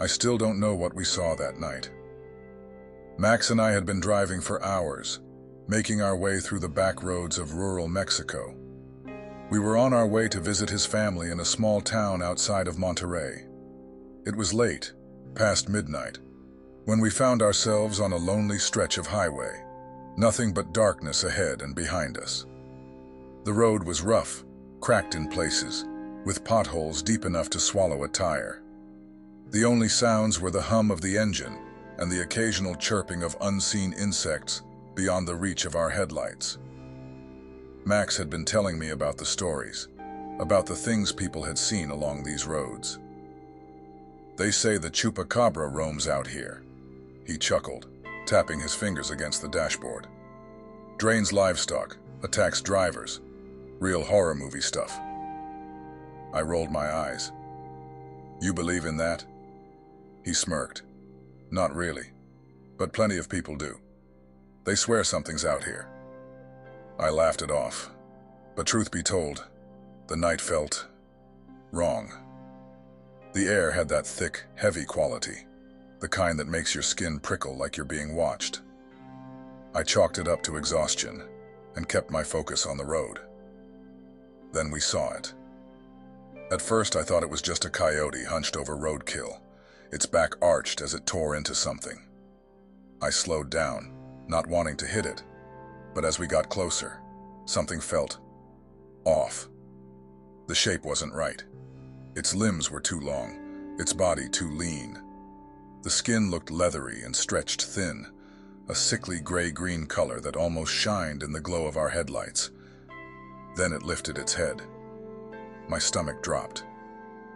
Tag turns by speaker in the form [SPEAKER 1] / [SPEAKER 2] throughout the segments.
[SPEAKER 1] I still don't know what we saw that night. Max and I had been driving for hours, making our way through the back roads of rural Mexico. We were on our way to visit his family in a small town outside of Monterrey. It was late, past midnight, when we found ourselves on a lonely stretch of highway, nothing but darkness ahead and behind us. The road was rough, cracked in places, with potholes deep enough to swallow a tire. The only sounds were the hum of the engine and the occasional chirping of unseen insects beyond the reach of our headlights. Max had been telling me about the stories, about the things people had seen along these roads. They say the Chupacabra roams out here. He chuckled, tapping his fingers against the dashboard. Drains livestock, attacks drivers. Real horror movie stuff. I rolled my eyes. You believe in that? He smirked. Not really, but plenty of people do. They swear something's out here. I laughed it off, but truth be told, the night felt wrong. The air had that thick, heavy quality, the kind that makes your skin prickle like you're being watched. I chalked it up to exhaustion and kept my focus on the road. Then we saw it. At first I thought it was just a coyote hunched over roadkill, its back arched as it tore into something. I slowed down, not wanting to hit it, but as we got closer, something felt off. The shape wasn't right. Its limbs were too long, its body too lean. The skin looked leathery and stretched thin, a sickly gray-green color that almost shined in the glow of our headlights. Then it lifted its head. My stomach dropped.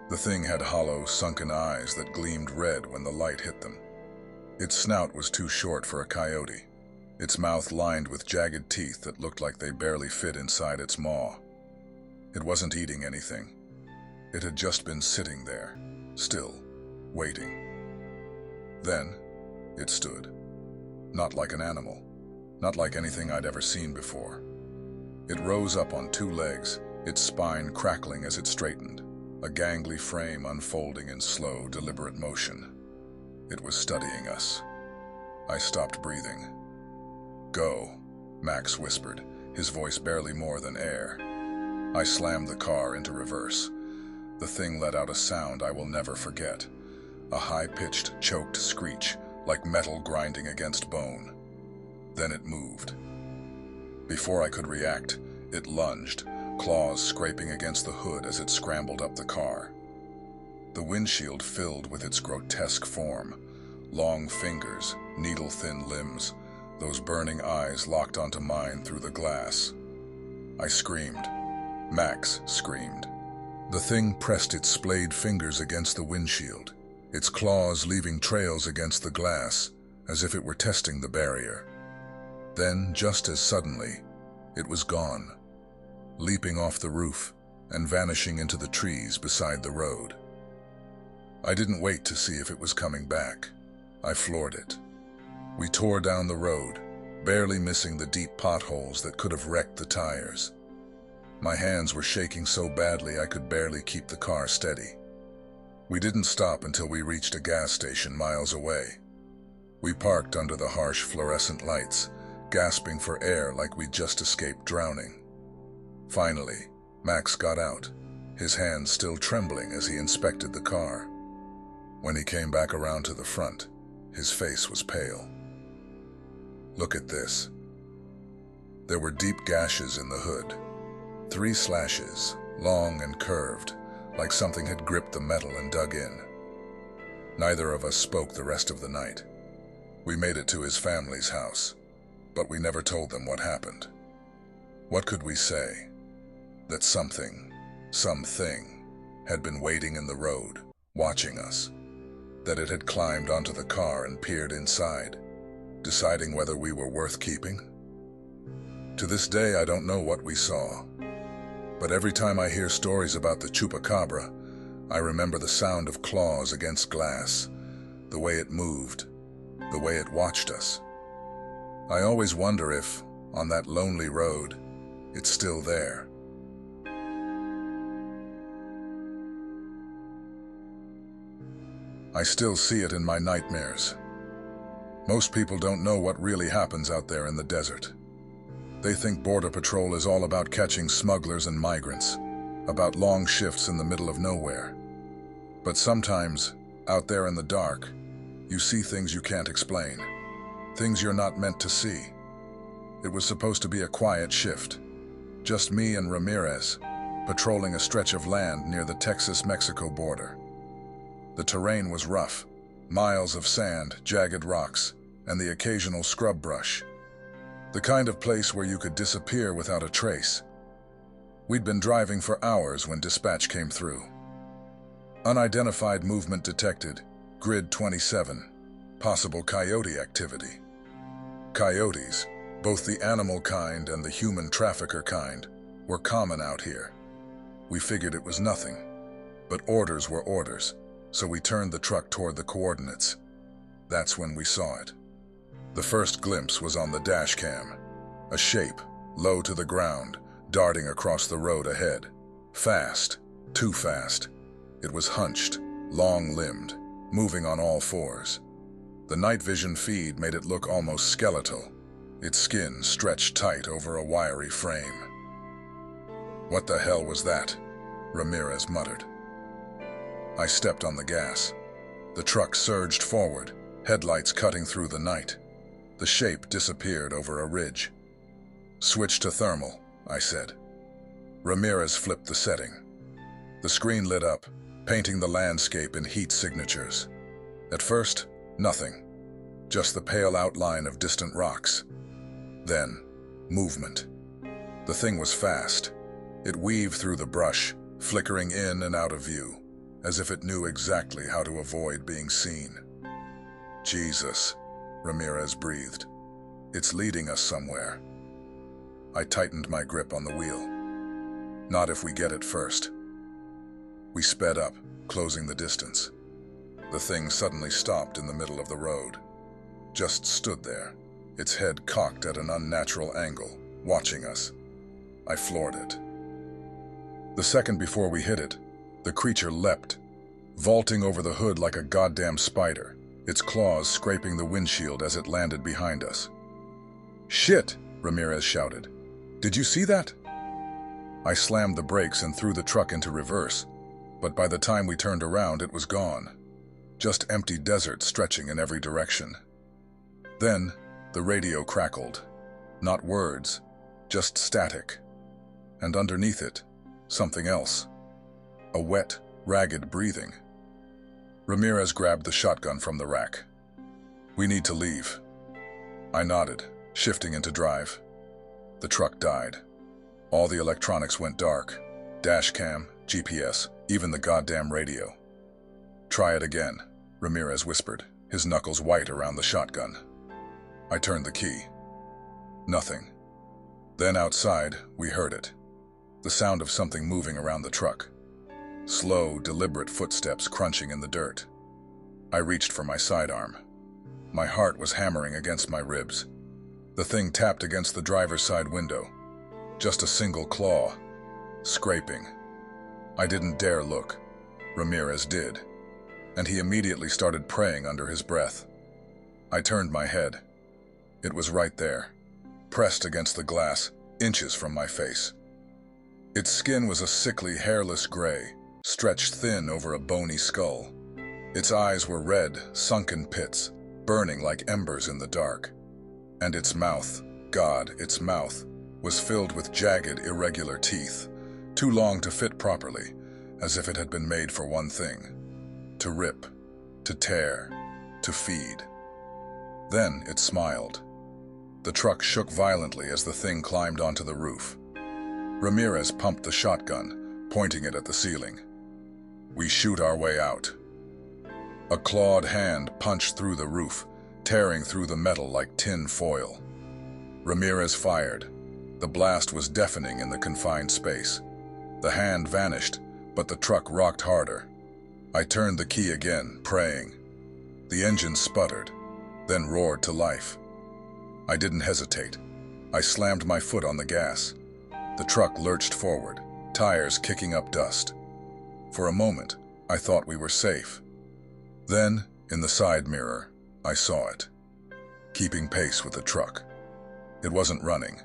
[SPEAKER 1] The thing had hollow, sunken eyes that gleamed red when the light hit them. Its snout was too short for a coyote, its mouth lined with jagged teeth that looked like they barely fit inside its maw. It wasn't eating anything. It had just been sitting there, still, waiting. Then, it stood. Not like an animal, not like anything I'd ever seen before. It rose up on two legs, its spine crackling as it straightened, a gangly frame unfolding in slow, deliberate motion. It was studying us. I stopped breathing. "Go," Max whispered, his voice barely more than air. I slammed the car into reverse. The thing let out a sound I will never forget, a high-pitched, choked screech, like metal grinding against bone. Then it moved. Before I could react, it lunged, claws scraping against the hood as it scrambled up the car. The windshield filled with its grotesque form, long fingers, needle-thin limbs, those burning eyes locked onto mine through the glass. I screamed. Max screamed. The thing pressed its splayed fingers against the windshield, its claws leaving trails against the glass, as if it were testing the barrier. Then, just as suddenly, it was gone, leaping off the roof and vanishing into the trees beside the road. I didn't wait to see if it was coming back. I floored it. We tore down the road, barely missing the deep potholes that could have wrecked the tires. My hands were shaking so badly I could barely keep the car steady. We didn't stop until we reached a gas station miles away. We parked under the harsh fluorescent lights, gasping for air like we'd just escaped drowning. Finally, Max got out, his hands still trembling as he inspected the car. When he came back around to the front, his face was pale. "Look at this." There were deep gashes in the hood. 3 slashes, long and curved, like something had gripped the metal and dug in. Neither of us spoke the rest of the night. We made it to his family's house, but we never told them what happened. What could we say? That something, something, had been waiting in the road, watching us. That it had climbed onto the car and peered inside, deciding whether we were worth keeping? To this day, I don't know what we saw. But every time I hear stories about the Chupacabra, I remember the sound of claws against glass, the way it moved, the way it watched us. I always wonder if, on that lonely road, it's still there. I still see it in my nightmares. Most people don't know what really happens out there in the desert. They think Border Patrol is all about catching smugglers and migrants, about long shifts in the middle of nowhere. But sometimes, out there in the dark, you see things you can't explain, things you're not meant to see. It was supposed to be a quiet shift, just me and Ramirez, patrolling a stretch of land near the Texas-Mexico border. The terrain was rough, miles of sand, jagged rocks, and the occasional scrub brush. The kind of place where you could disappear without a trace. We'd been driving for hours when dispatch came through. Unidentified movement detected, grid 27, possible coyote activity. Coyotes, both the animal kind and the human trafficker kind, were common out here. We figured it was nothing, but orders were orders, so we turned the truck toward the coordinates. That's when we saw it. The first glimpse was on the dash cam, a shape, low to the ground, darting across the road ahead. Fast, too fast. It was hunched, long-limbed, moving on all fours. The night vision feed made it look almost skeletal, its skin stretched tight over a wiry frame. "What the hell was that?" Ramirez muttered. I stepped on the gas. The truck surged forward, headlights cutting through the night. The shape disappeared over a ridge. "Switch to thermal," I said. Ramirez flipped the setting. The screen lit up, painting the landscape in heat signatures. At first, nothing. Just the pale outline of distant rocks. Then, movement. The thing was fast. It weaved through the brush, flickering in and out of view, as if it knew exactly how to avoid being seen. "Jesus," Ramirez breathed. "It's leading us somewhere." I tightened my grip on the wheel. "Not if we get it first." We sped up, closing the distance. The thing suddenly stopped in the middle of the road. Just stood there, its head cocked at an unnatural angle, watching us. I floored it. The second before we hit it, the creature leapt, vaulting over the hood like a goddamn spider, its claws scraping the windshield as it landed behind us. "Shit!" Ramirez shouted. "Did you see that?" I slammed the brakes and threw the truck into reverse, but by the time we turned around, it was gone. Just empty desert stretching in every direction. Then, the radio crackled. Not words, just static. And underneath it, something else. A wet, ragged breathing. Ramirez grabbed the shotgun from the rack. "We need to leave." I nodded, shifting into drive. The truck died. All the electronics went dark. Dash cam, GPS, even the goddamn radio. "Try it again," Ramirez whispered, his knuckles white around the shotgun. I turned the key. Nothing. Then outside, we heard it. The sound of something moving around the truck. Slow, deliberate footsteps crunching in the dirt. I reached for my sidearm. My heart was hammering against my ribs. The thing tapped against the driver's side window. Just a single claw. Scraping. I didn't dare look. Ramirez did. And he immediately started praying under his breath. I turned my head. It was right there, pressed against the glass, inches from my face. Its skin was a sickly, hairless gray, stretched thin over a bony skull. Its eyes were red, sunken pits, burning like embers in the dark. And its mouth, God, its mouth, was filled with jagged, irregular teeth, too long to fit properly, as if it had been made for one thing: to rip, to tear, to feed. Then it smiled. The truck shook violently as the thing climbed onto the roof. Ramirez pumped the shotgun, pointing it at the ceiling. We shoot our way out. A clawed hand punched through the roof, tearing through the metal like tin foil. Ramirez fired. The blast was deafening in the confined space. The hand vanished, but the truck rocked harder. I turned the key again, praying. The engine sputtered, then roared to life. I didn't hesitate. I slammed my foot on the gas. The truck lurched forward, tires kicking up dust. For a moment, I thought we were safe. Then, in the side mirror, I saw it, keeping pace with the truck. It wasn't running.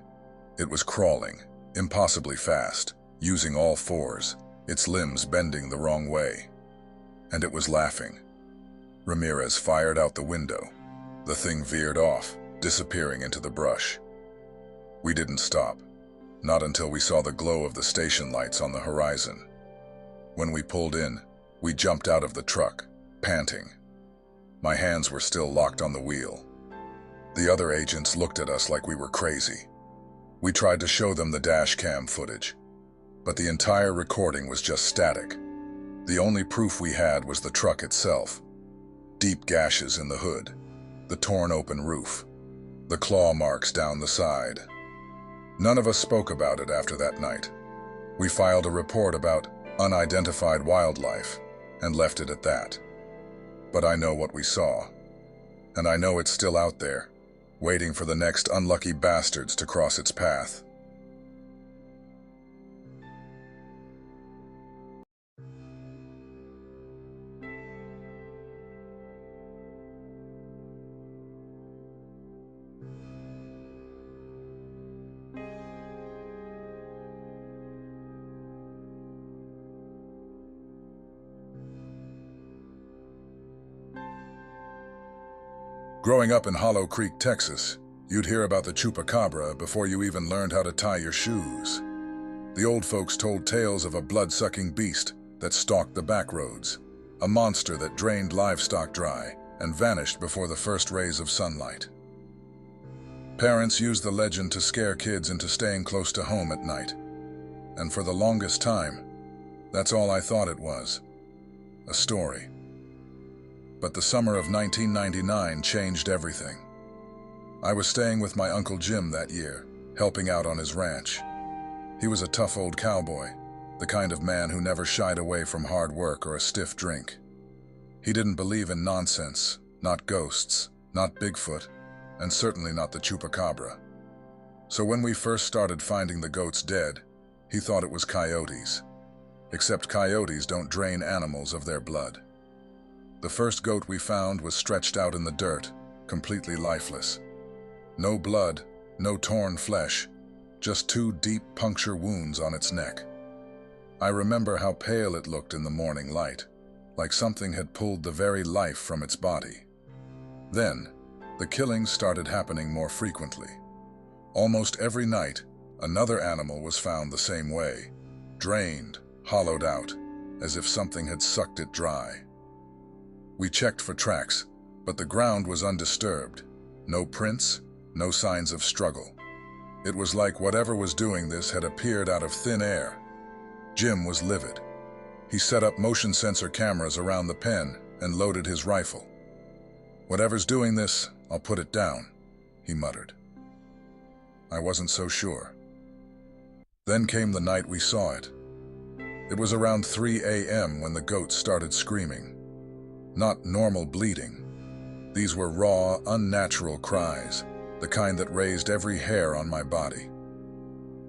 [SPEAKER 1] It was crawling, impossibly fast, using all fours, its limbs bending the wrong way. And it was laughing. Ramirez fired out the window. The thing veered off, disappearing into the brush. We didn't stop, not until we saw the glow of the station lights on the horizon. When we pulled in, we jumped out of the truck, panting. My hands were still locked on the wheel. The other agents looked at us like we were crazy. We tried to show them the dash cam footage, but the entire recording was just static. The only proof we had was the truck itself. Deep gashes in the hood, the torn open roof, the claw marks down the side. None of us spoke about it after that night. We filed a report about unidentified wildlife and left it at that. But I know what we saw, and I know it's still out there, waiting for the next unlucky bastards to cross its path. Growing up in Hollow Creek, Texas, you'd hear about the Chupacabra before you even learned how to tie your shoes. The old folks told tales of a blood-sucking beast that stalked the back roads, a monster that drained livestock dry and vanished before the first rays of sunlight. Parents used the legend to scare kids into staying close to home at night, and for the longest time, that's all I thought it was, a story. But the summer of 1999 changed everything. I was staying with my Uncle Jim that year, helping out on his ranch. He was a tough old cowboy, the kind of man who never shied away from hard work or a stiff drink. He didn't believe in nonsense, not ghosts, not Bigfoot, and certainly not the Chupacabra. So when we first started finding the goats dead, he thought it was coyotes. Except coyotes don't drain animals of their blood. The first goat we found was stretched out in the dirt, completely lifeless. No blood, no torn flesh, just 2 deep puncture wounds on its neck. I remember how pale it looked in the morning light, like something had pulled the very life from its body. Then, the killings started happening more frequently. Almost every night, another animal was found the same way, drained, hollowed out, as if something had sucked it dry. We checked for tracks, but the ground was undisturbed. No prints, no signs of struggle. It was like whatever was doing this had appeared out of thin air. Jim was livid. He set up motion sensor cameras around the pen and loaded his rifle. "Whatever's doing this, I'll put it down," he muttered. I wasn't so sure. Then came the night we saw it. It was around 3 a.m. when the goats started screaming. Not normal bleating. These were raw, unnatural cries, the kind that raised every hair on my body.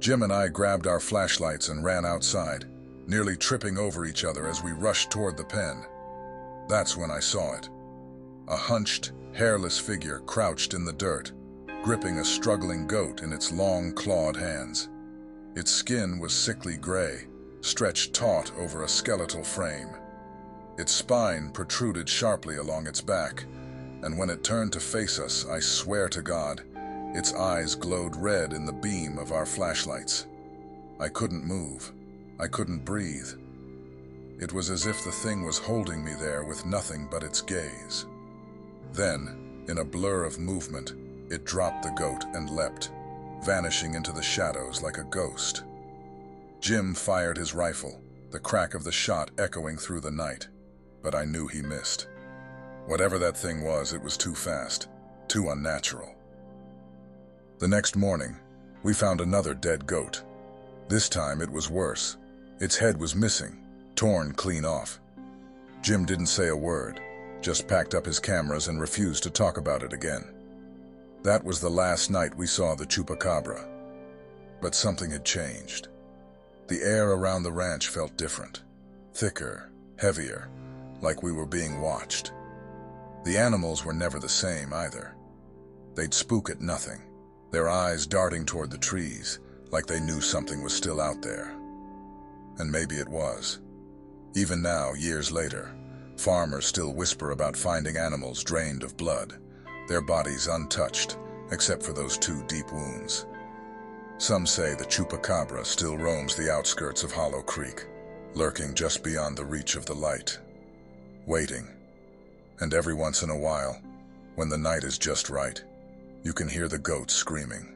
[SPEAKER 1] Jim and I grabbed our flashlights and ran outside, nearly tripping over each other as we rushed toward the pen. That's when I saw it. A hunched, hairless figure crouched in the dirt, gripping a struggling goat in its long, clawed hands. Its skin was sickly gray, stretched taut over a skeletal frame. Its spine protruded sharply along its back, and when it turned to face us, I swear to God, its eyes glowed red in the beam of our flashlights. I couldn't move. I couldn't breathe. It was as if the thing was holding me there with nothing but its gaze. Then, in a blur of movement, it dropped the goat and leapt, vanishing into the shadows like a ghost. Jim fired his rifle, the crack of the shot echoing through the night. But I knew he missed. Whatever that thing was, it was too fast, too unnatural. The next morning, we found another dead goat. This time it was worse. Its head was missing, torn clean off. Jim didn't say a word, just packed up his cameras and refused to talk about it again. That was the last night we saw the Chupacabra. But something had changed. The air around the ranch felt different, thicker, heavier, like we were being watched. The animals were never the same either. They'd spook at nothing, their eyes darting toward the trees, like they knew something was still out there. And maybe it was. Even now, years later, farmers still whisper about finding animals drained of blood, their bodies untouched, except for those 2 deep wounds. Some say the Chupacabra still roams the outskirts of Hollow Creek, lurking just beyond the reach of the light, waiting. And every once in a while, when the night is just right, you can hear the goats screaming.